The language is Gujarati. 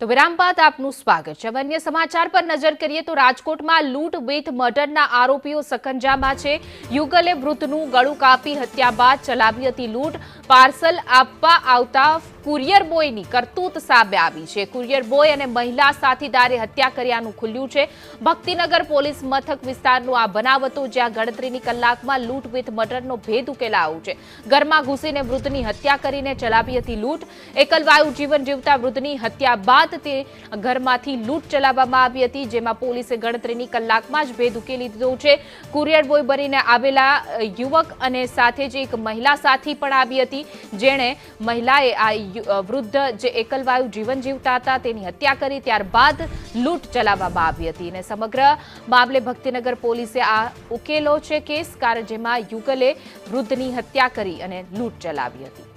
તો વિરામ બાદ આપનું સ્વાગત છે। અન્ય સમાચાર પર નજર કરીએ તો રાજકોટમાં લૂંટ વિથ મર્ડરના આરોપીઓ સકંજામાં છે। યુગલે વૃદ્ધનું ગળું કાપી હત્યા બાદ ચલાવી હતી લૂંટ। પાર્સલ આપવા આવતા કુરિયર બોયની કરતૂત સામે આવી છે। કુરિયર બોય અને મહિલા સાથીદારે હત્યા કર્યાનું ખુલ્યું છે। ભક્તિનગર પોલીસ મથક વિસ્તારનો આ બનાવ હતો, જ્યાં ગણતરીની કલાકમાં લૂંટ વિથ મર્ડરનો ભેદ ઉકેલાયો છે। ઘરમાં ઘૂસીને વૃદ્ધની હત્યા કરીને ચલાવી હતી લૂંટ। એકલવાયુ જીવન જીવતા વૃદ્ધની હત્યા બાદ તે ઘરમાંથી લૂંટ ચલાવવામાં આવી હતી, જેમાં પોલીસે ગણતરીની કલાકમાં જ ભેદ ઉકેલી દીધો છે। કુરિયર બોય બનીને આવેલા યુવક અને સાથે જ એક મહિલા સાથી પણ આવી હતી, જેણે મહિલાએ આ વૃદ્ધ જે એકલવાયુ જીવન જીવતા હતા તેની હત્યા કરી, ત્યારબાદ લૂંટ ચલાવવામાં આવી હતી અને સમગ્ર મામલે ભક્તિનગર પોલીસે આ ઉકેલો છે કેસ, કારણ જેમાં યુગલે વૃદ્ધની હત્યા કરી અને લૂંટ ચલાવી હતી।